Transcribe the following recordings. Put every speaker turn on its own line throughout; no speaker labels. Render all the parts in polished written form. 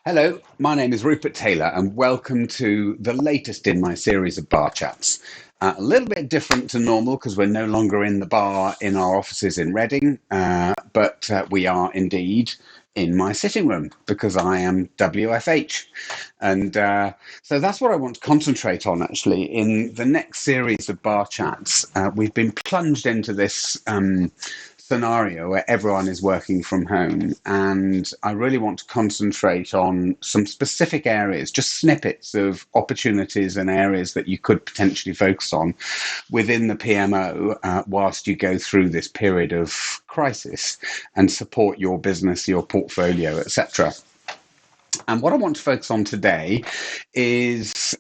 Hello, my name is Rupert Taylor, and welcome to the latest in my series of bar chats. A little bit different to normal because we're no longer in the bar in our offices in Reading, but we are indeed in my sitting room because I am WFH. And so that's what I want to concentrate on actually in the next series of bar chats. We've been plunged into this scenario where everyone is working from home, and I really want to concentrate on some specific areas, just snippets of opportunities and areas that you could potentially focus on within the PMO whilst you go through this period of crisis and support your business, your portfolio, etc. And what I want to focus on today is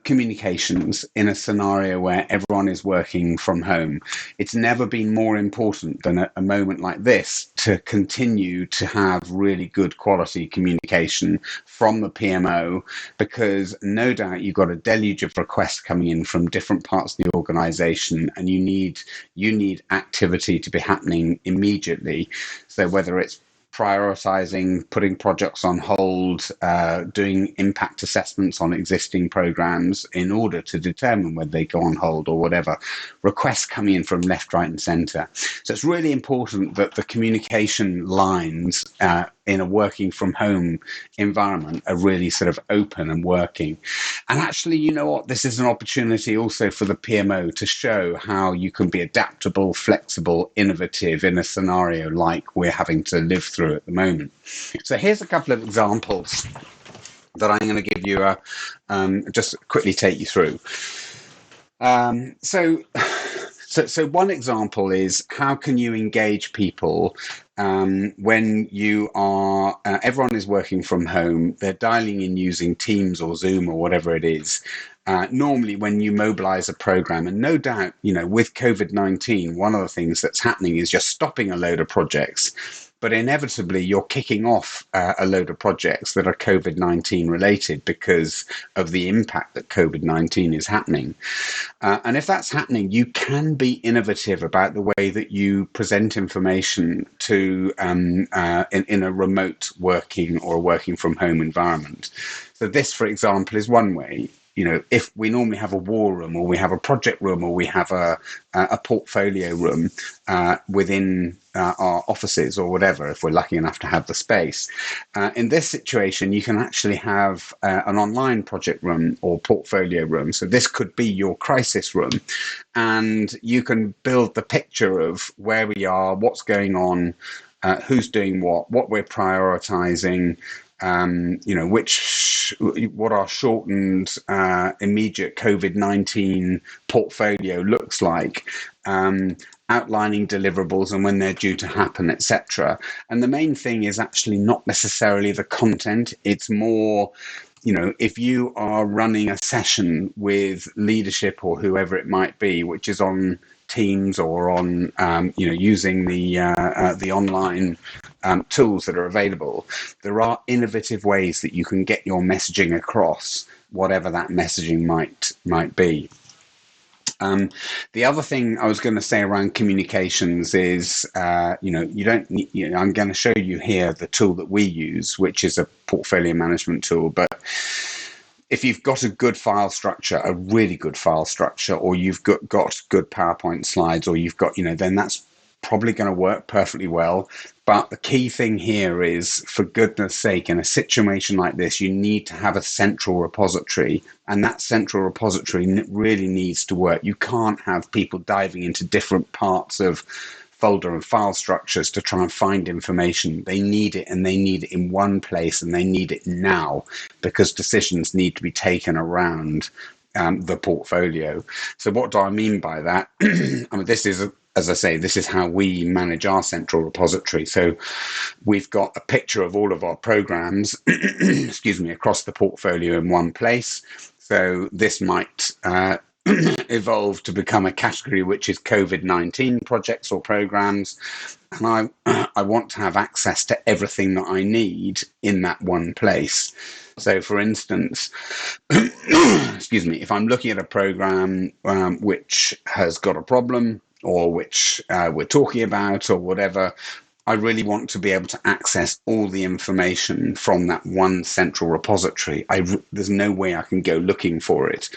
communications in a scenario where everyone is working from home. It's never been more important than a moment like this to continue to have really good quality communication from the PMO, because no doubt you've got a deluge of requests coming in from different parts of the organization, and you need activity to be happening immediately. So whether it's prioritizing, putting projects on hold, doing impact assessments on existing programs in order to determine whether they go on hold or whatever. Requests coming in from left, right, and center. So it's really important that the communication lines in a working from home environment are really sort of open and working. And actually, you know what? This is an opportunity also for the PMO to show how you can be adaptable, flexible, innovative in a scenario like we're having to live through at the moment. So here's a couple of examples that I'm going to give you just quickly take you through. So one example is how can you engage people when you are, everyone is working from home, they're dialing in using Teams or Zoom or whatever it is. Normally when you mobilize a program, and no doubt, with COVID-19, one of the things that's happening is just stopping a load of projects. But inevitably, you're kicking off a load of projects that are COVID-19 related because of the impact that COVID-19 is happening. And if that's happening, you can be innovative about the way that you present information to in a remote working or working from home environment. So this, for example, is one way. If we normally have a war room or we have a project room or we have a portfolio room within our offices or whatever, if we're lucky enough to have the space. In this situation, you can actually have an online project room or portfolio room. So this could be your crisis room. And you can build the picture of where we are, what's going on, who's doing what we're prioritizing, what our shortened immediate COVID-19 portfolio looks like, outlining deliverables and when they're due to happen, etc. And the main thing is actually not necessarily the content. It's more, if you are running a session with leadership or whoever it might be, which is on Teams or on, using the online tools that are available, there are innovative ways that you can get your messaging across, whatever that messaging might be. The other thing I was going to say around communications is, you don't need, I'm going to show you here the tool that we use, which is a portfolio management tool. But if you've got a good file structure, a really good file structure, or you've got good PowerPoint slides, or you've got, then that's probably going to work perfectly well. But the key thing here is, for goodness sake, in a situation like this, you need to have a central repository, and that central repository really needs to work. You can't have people diving into different parts of folder and file structures to try and find information. They need it, and they need it in one place, and they need it now, because decisions need to be taken around the portfolio. So what do I mean by that? This is as I say, this is how we manage our central repository. So we've got a picture of all of our programs, across the portfolio in one place. So this might evolve to become a category which is COVID-19 projects or programs. And I want to have access to everything that I need in that one place. So, for instance, if I'm looking at a program which has got a problem, or which we're talking about, or whatever, I really want to be able to access all the information from that one central repository. There's no way I can go looking for it.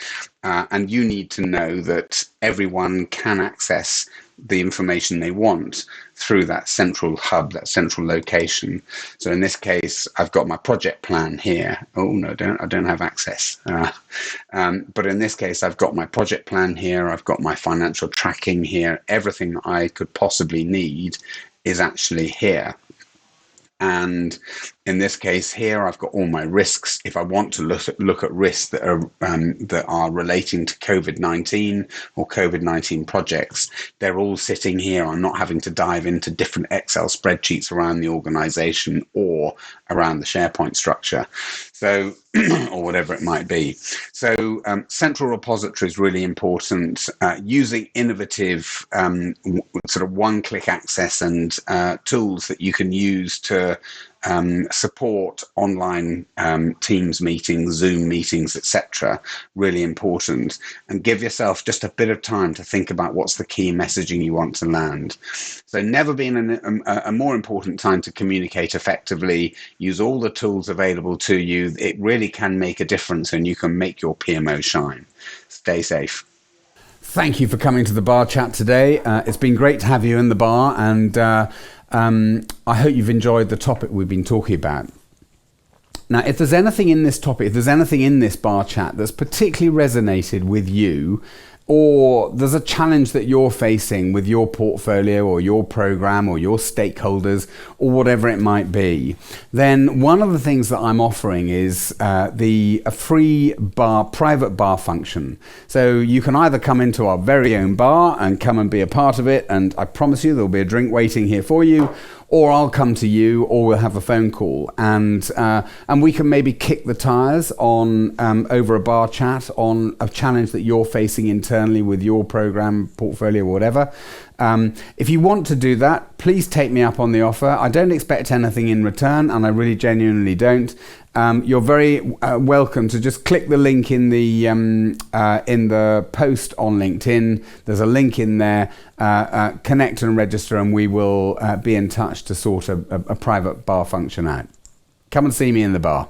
And you need to know that everyone can access the information they want through that central hub, that central location. So in this case, I've got my project plan here. Oh no, I don't have access. But in this case, I've got my project plan here. I've got my financial tracking here. Everything that I could possibly need is actually here. And in this case here, I've got all my risks. If I want to look at risks that are relating to COVID-19 or COVID-19 projects, they're all sitting here. I'm not having to dive into different Excel spreadsheets around the organization or around the SharePoint structure. So, or whatever it might be. So central repository is really important. Using innovative sort of one-click access and tools that you can use to support online Teams meetings, Zoom meetings, etc. Really important. And give yourself just a bit of time to think about what's the key messaging you want to land. So never been a more important time to communicate effectively. Use all the tools available to you. It really can make a difference, and you can make your PMO shine. Stay safe.
Thank you for coming to the bar chat today. It's been great to have you in the bar, and I hope you've enjoyed the topic we've been talking about. Now, if there's anything in this topic, if there's anything in this bar chat that's particularly resonated with you, or there's a challenge that you're facing with your portfolio or your program or your stakeholders or whatever it might be, then one of the things that I'm offering is a free private bar function. So you can either come into our very own bar and come and be a part of it, and I promise you there'll be a drink waiting here for you, or I'll come to you, or we'll have a phone call, and we can maybe kick the tires on over a bar chat on a challenge that you're facing internally with your program, portfolio, or whatever. If you want to do that, please take me up on the offer. I don't expect anything in return, and I really genuinely don't. You're very welcome to just click the link in the post on LinkedIn. There's a link in there. Connect and register, and we will be in touch to sort a private bar function out. Come and see me in the bar.